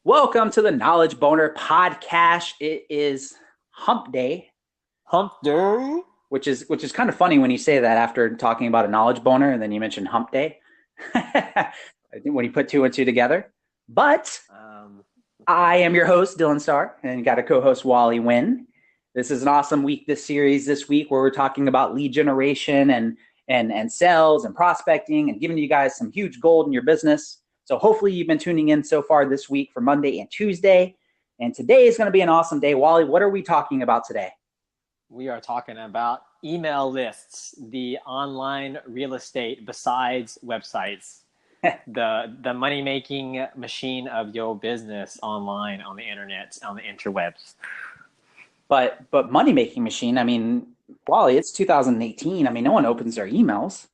Welcome to the Knowledge Boner podcast. It is Hump Day, Hump Day. which is kind of funny when you say that after talking about a knowledge boner and then you mention Hump Day. I think when you put two and two together. But Um, I am your host, Dylan Starr, and got a co-host, Wally Wynn. This is an awesome week, this series this week, where we're talking about lead generation and sales and prospecting and giving you guys some huge gold in your business. So hopefully you've been tuning in so far this week for Monday and Tuesday. And today is going to be an awesome day. Wally, what are we talking about today? we are talking about email lists, the online real estate besides websites, the money making machine of your business online on the internet, on the interwebs. But money making machine, I mean, Wally, it's 2018. I mean, no one opens their emails.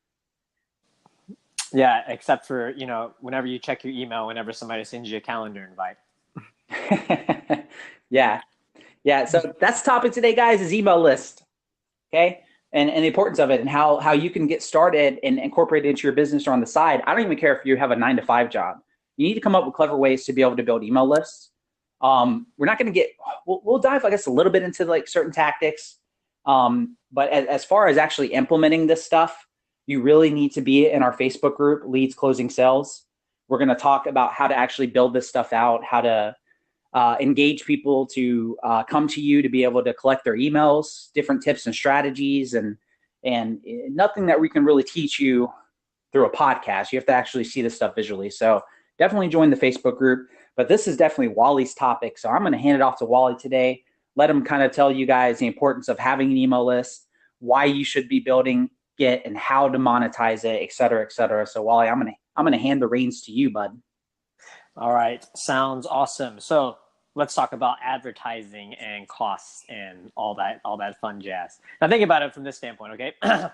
Yeah, except for, whenever you check your email, whenever somebody sends you a calendar invite. Yeah. Yeah. So that's the topic today, guys, is email list. Okay. And the importance of it and how you can get started and incorporate it into your business or on the side. I don't even care if you have a 9-to-5 job. You need to come up with clever ways to be able to build email lists. We're not going to we'll dive, I guess, a little bit into like certain tactics. But as far as actually implementing this stuff, you really need to be in our Facebook group, Leads Closing Sales. We're going to talk about how to actually build this stuff out, how to engage people to come to you to be able to collect their emails, different tips and strategies, and nothing that we can really teach you through a podcast. You have to actually see this stuff visually. So definitely join the Facebook group. But this is definitely Wally's topic. So I'm going to hand it off to Wally today. Let him kind of tell you guys the importance of having an email list, why you should be building it, and how to monetize it, et cetera, et cetera. So Wally, I'm gonna hand the reins to you, bud. All right, sounds awesome. So let's talk about advertising and costs and all that fun jazz. Now think about it from this standpoint, okay?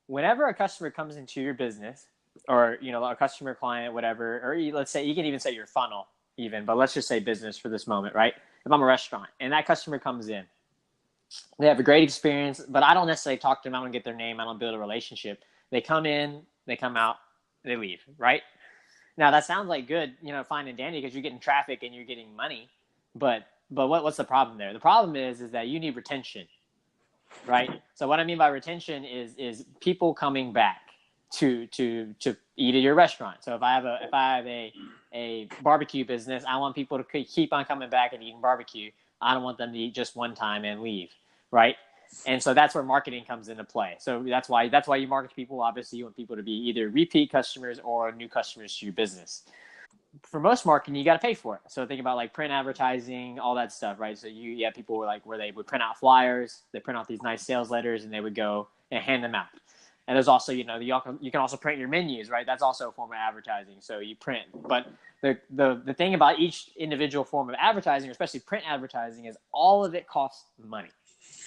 Whenever a customer comes into your business, or a customer, client, whatever, or let's say you can even say your funnel, even, but let's just say business for this moment, right? If I'm a restaurant and that customer comes in, they have a great experience, but I don't necessarily talk to them. I don't get their name. I don't build a relationship. They come in, they come out, they leave, right? Now that sounds like good, fine and dandy because you're getting traffic and you're getting money, but what's the problem there? The problem is that you need retention, right? So what I mean by retention is people coming back to eat at your restaurant. So if I have a barbecue business, I want people to keep on coming back and eating barbecue. I don't want them to eat just one time and leave, right? And so that's where marketing comes into play. So that's why you market to people. Obviously, you want people to be either repeat customers or new customers to your business. For most marketing, you got to pay for it. So think about like print advertising, all that stuff, right? So you have people where they would print out flyers, they print out these nice sales letters, and they would go and hand them out. And there's also, you can also print your menus, right? That's also a form of advertising. So you print, but the thing about each individual form of advertising, especially print advertising, is all of it costs money.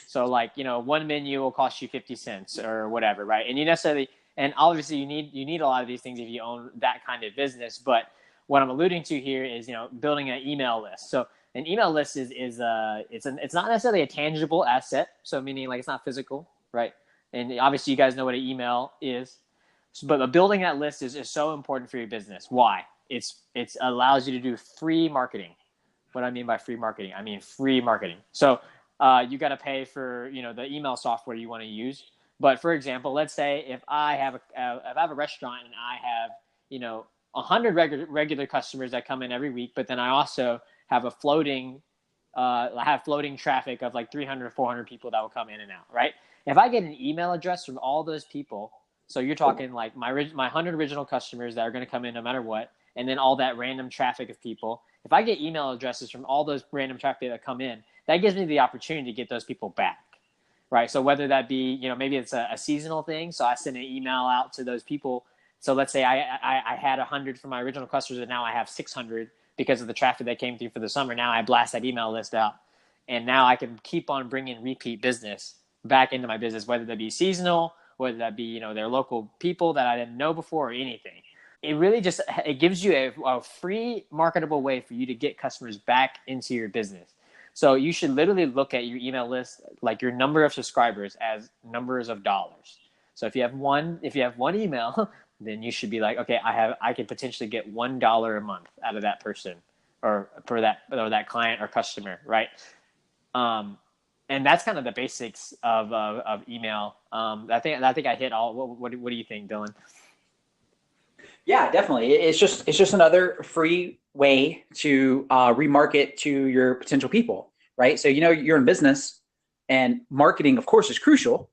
So like, one menu will cost you 50 cents or whatever, right? And obviously you need a lot of these things if you own that kind of business. But what I'm alluding to here is, building an email list. So an email list it's not necessarily a tangible asset. So meaning like it's not physical, right? And obviously you guys know what an email is, but building that list is so important for your business. Why? It allows you to do free marketing. What I mean by free marketing, I mean free marketing. So you got to pay for the email software you want to use. But for example, let's say if I have a restaurant and I have 100 regular customers that come in every week, but then I also have floating traffic of like 300 or 400 people that will come in and out, right? If I get an email address from all those people, so you're talking like my 100 original customers that are going to come in no matter what, and then all that random traffic of people. If I get email addresses from all those random traffic that come in, that gives me the opportunity to get those people back, right? So whether that be, maybe it's a seasonal thing. So I send an email out to those people. So let's say I had 100 from my original customers and now I have 600 because of the traffic that came through for the summer. Now I blast that email list out. And now I can keep on bringing repeat business back into my business, whether that be seasonal, whether that be, their local people that I didn't know before or anything. It really it gives you a free marketable way for you to get customers back into your business. So you should literally look at your email list, like your number of subscribers, as numbers of dollars. So if you have one email, then you should be like, okay, I can potentially get $1 a month out of that person, or for that client or customer, right? And that's kind of the basics of email. I think I hit all. What do you think, Dylan? Yeah, definitely. It's just another free way to remarket to your potential people, right? So you're in business, and marketing, of course, is crucial,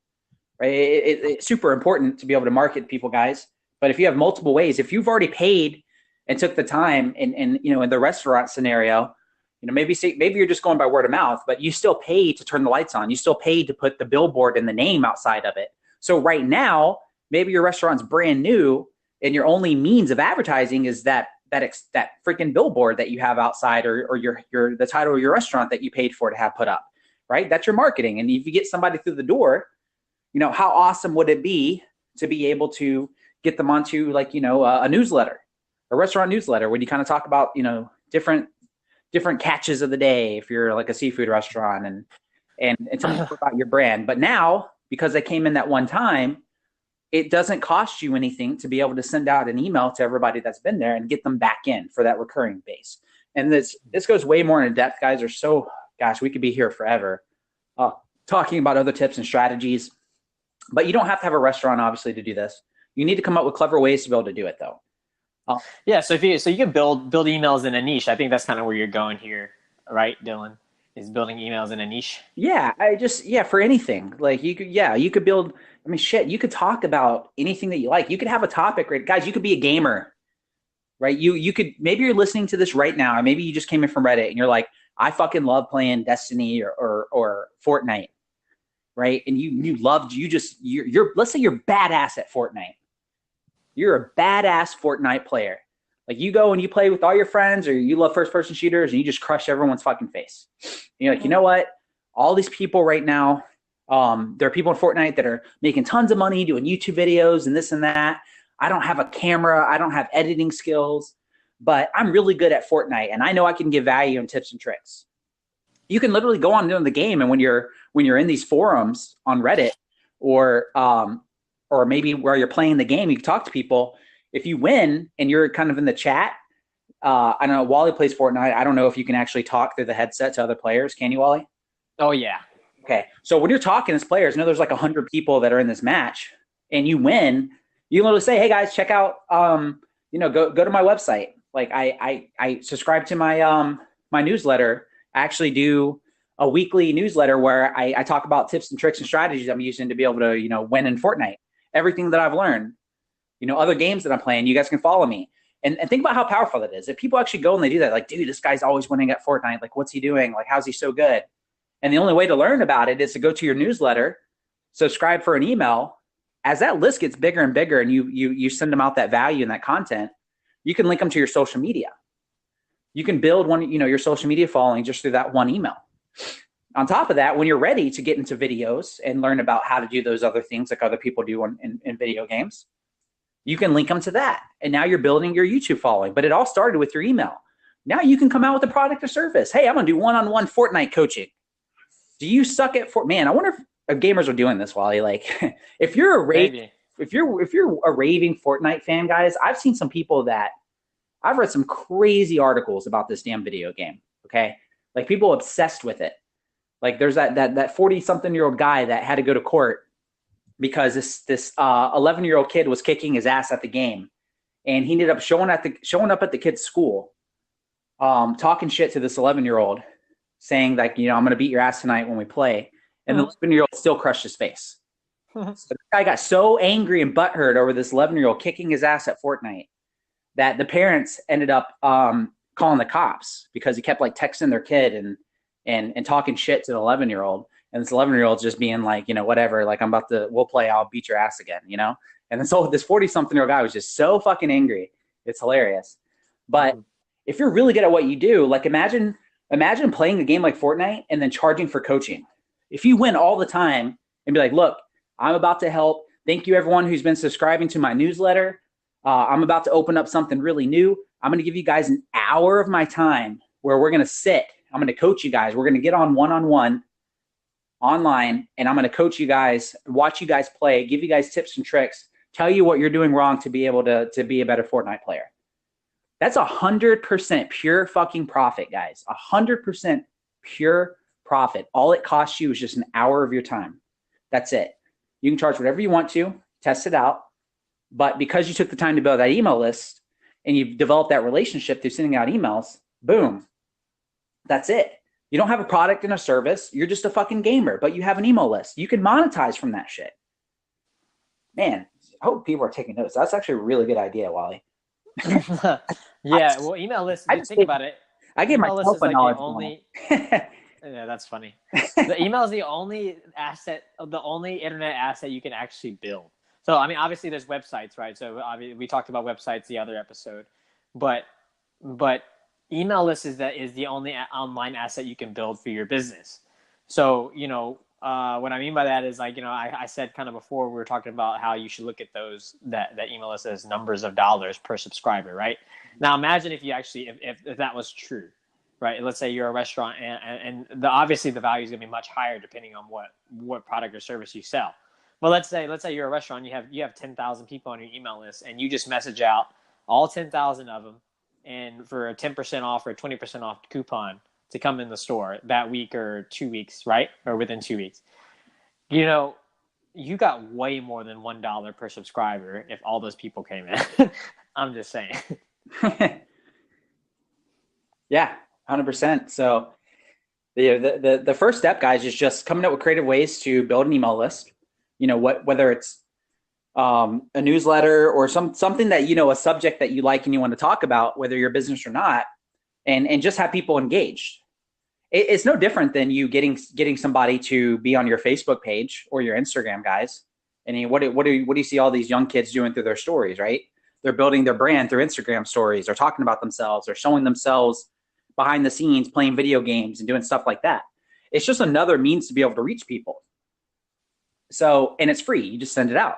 right? It's super important to be able to market people, guys. But if you have multiple ways, if you've already paid and took the time, and in the restaurant scenario, maybe you're just going by word of mouth, but you still paid to turn the lights on. You still paid to put the billboard and the name outside of it. So right now, maybe your restaurant's brand new, and your only means of advertising is that freaking billboard that you have outside, or your the title of your restaurant that you paid for to have put up, right? That's your marketing. And if you get somebody through the door, how awesome would it be to be able to get them onto, like, a newsletter, a restaurant newsletter, when you kind of talk about, different catches of the day, if you're like a seafood restaurant, and tell people about your brand. But now, because they came in that one time, it doesn't cost you anything to be able to send out an email to everybody that's been there and get them back in for that recurring base. And this goes way more in depth, guys. Gosh, we could be here forever talking about other tips and strategies. But you don't have to have a restaurant, obviously, to do this. You need to come up with clever ways to be able to do it, though. Yeah, so you can build emails in a niche. I think that's kind of where you're going here, right, Dylan? Is building emails in a niche. Yeah, for anything. Like you could build. I mean, shit, you could talk about anything that you like. You could have a topic, right? Guys, you could be a gamer, right? You could, maybe you're listening to this right now, and maybe you just came in from Reddit, and you're like, I fucking love playing Destiny or Fortnite, right? And you're let's say you're badass at Fortnite. You're a badass Fortnite player. Like, you go and you play with all your friends, or you love first person shooters, and you just crush everyone's fucking face. And you're like, you know what? All these people right now, there are people in Fortnite that are making tons of money doing YouTube videos and this and that. I don't have a camera. I don't have editing skills, but I'm really good at Fortnite, and I know I can give value and tips and tricks. You can literally go on doing the game, and when you're in these forums on Reddit, or maybe where you're playing the game, you can talk to people. If you win and you're kind of in the chat, I don't know, Wally plays Fortnite. I don't know if you can actually talk through the headset to other players. Can you, Wally? Oh, yeah. Okay. So when you're talking as players, there's like 100 people that are in this match, and you win, you literally say, hey, guys, check out, go to my website. Like, I subscribe to my my newsletter. I actually do a weekly newsletter where I talk about tips and tricks and strategies I'm using to be able to, win in Fortnite. Everything that I've learned, other games that I'm playing, you guys can follow me. And think about how powerful that is. If people actually go and they do that, like, dude, this guy's always winning at Fortnite. Like, what's he doing? Like, how's he so good? And the only way to learn about it is to go to your newsletter, subscribe for an email. As that list gets bigger and bigger, and you send them out that value and that content, you can link them to your social media. You can build your social media following just through that one email. On top of that, when you're ready to get into videos and learn about how to do those other things like other people do in video games, you can link them to that. And now you're building your YouTube following. But it all started with your email. Now you can come out with a product or service. Hey, I'm going to do one-on-one Fortnite coaching. Do you suck at Fortnite? Man, I wonder if gamers are doing this, Wally. Like, if you're a raving Fortnite fan, guys, I've seen some people that I've read some crazy articles about this damn video game. Okay, like, people obsessed with it. Like, there's that 40-something-year-old guy that had to go to court because this 11-year-old kid was kicking his ass at the game, and he ended up showing up at the kid's school, talking shit to this 11-year-old, saying like, I'm going to beat your ass tonight when we play, and the 11-year-old still crushed his face. So the guy got so angry and butthurt over this 11-year-old kicking his ass at Fortnite that the parents ended up calling the cops because he kept like texting their kid and talking shit to the 11-year-old. And this 11-year-old's just being like, whatever, like, we'll play, I'll beat your ass again, And then so this 40-something-year-old guy was just so fucking angry. It's hilarious. But if you're really good at what you do, like, imagine playing a game like Fortnite and then charging for coaching. If you win all the time and be like, look, I'm about to help. Thank you, everyone who's been subscribing to my newsletter. I'm about to open up something really new. I'm going to give you guys an hour of my time where we're going to sit. I'm going to coach you guys. We're going to get on one-on-one online, and I'm going to coach you guys, watch you guys play, give you guys tips and tricks, tell you what you're doing wrong to be able to be a better Fortnite player. That's 100% pure fucking profit, guys. 100% pure profit. All it costs you is just an hour of your time. That's it. You can charge whatever you want to, test it out. But because you took the time to build that email list and you've developed that relationship through sending out emails, boom, that's it. You don't have a product and a service. You're just a fucking gamer, but you have an email list. You can monetize from that shit. Man, I hope people are taking notes. That's actually a really good idea, Wally. Yeah, well, email list. Think about it. I gave Email list myself is a like knowledge the only. bomb. Yeah, that's funny. The email is the only asset, the only internet asset you can actually build. So, I mean, obviously there's websites, right? So we talked about websites the other episode, but email list is the only online asset you can build for your business. So, what I mean by that is like, I said kind of before we were talking about how you should look at that email list as numbers of dollars per subscriber, right? Now imagine if you actually, if that was true, right? Let's say you're a restaurant and obviously the value is gonna be much higher depending on what product or service you sell. But let's say you're a restaurant, you have 10,000 people on your email list and you just message out all 10,000 of them and for a 10% off or a 20% off coupon to come in the store that week or 2 weeks, right? Or within 2 weeks. You got way more than $1 per subscriber if all those people came in. I'm just saying. Yeah, 100%. So the first step, guys, is just coming up with creative ways to build an email list. Whether it's a newsletter or something that, a subject that you like and you want to talk about, whether you're a business or not, and just have people engaged. It's no different than you getting somebody to be on your Facebook page or your Instagram, guys. And what do you see all these young kids doing through their stories, right? They're building their brand through Instagram stories or talking about themselves or showing themselves behind the scenes playing video games and doing stuff like that. It's just another means to be able to reach people. So, and it's free. You just send it out.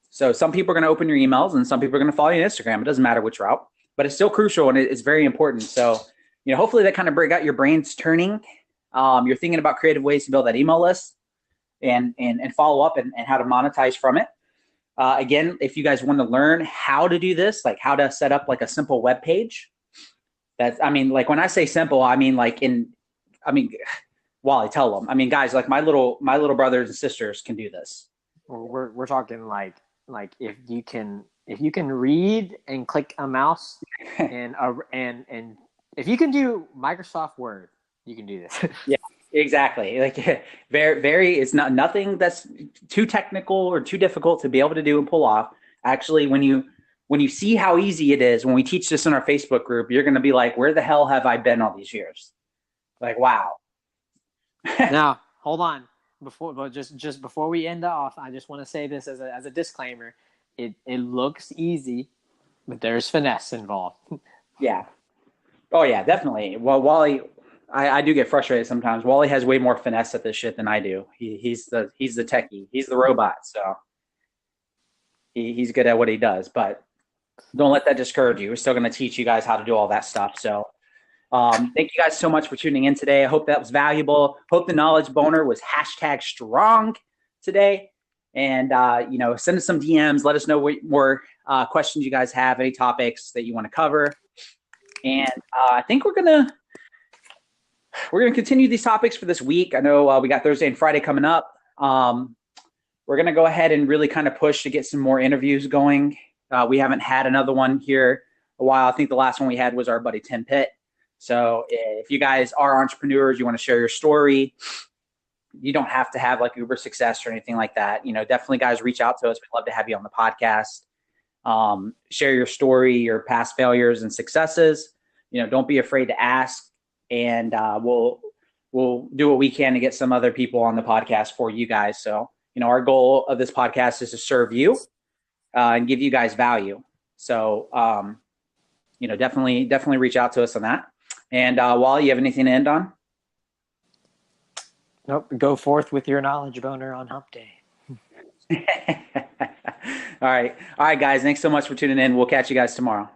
So some people are going to open your emails and some people are going to follow you on Instagram. It doesn't matter which route, but it's still crucial and it's very important. So, hopefully that kind of got your brains turning. You're thinking about creative ways to build that email list and follow up and how to monetize from it. Again, if you guys want to learn how to do this, like how to set up like a simple web page, like when I say simple, Wally, tell them. Guys, like my little brothers and sisters can do this. We're talking like if you can read and click a mouse and if you can do Microsoft Word, you can do this. Yeah, exactly. Like very, it's nothing that's too technical or too difficult to be able to do and pull off. Actually, when you see how easy it is, when we teach this in our Facebook group, you're going to be like, where the hell have I been all these years? Like, wow. Now, hold on. Just before we end off, I just want to say this as a disclaimer. It looks easy, but there's finesse involved. Yeah. Oh yeah, definitely. Well, Wally, I do get frustrated sometimes. Wally has way more finesse at this shit than I do. He's the techie. He's the robot. So he's good at what he does. But don't let that discourage you. We're still going to teach you guys how to do all that stuff. So thank you guys so much for tuning in today. I hope that was valuable. Hope the knowledge boner was #strong today. And send us some DMs. Let us know what more questions you guys have, any topics that you want to cover. And I think we're gonna continue these topics for this week. I know we got Thursday and Friday coming up. We're gonna go ahead and really kind of push to get some more interviews going. We haven't had another one here a while. I think the last one we had was our buddy Tim Pitt. So if you guys are entrepreneurs, you want to share your story, you don't have to have like Uber success or anything like that. Definitely guys, reach out to us. We'd love to have you on the podcast. Share your story, your past failures and successes. Don't be afraid to ask, and we'll do what we can to get some other people on the podcast for you guys. So, our goal of this podcast is to serve you and give you guys value. So, definitely reach out to us on that. And Wally, you have anything to end on? Nope. Go forth with your knowledge boner on hump day. All right, guys. Thanks so much for tuning in. We'll catch you guys tomorrow.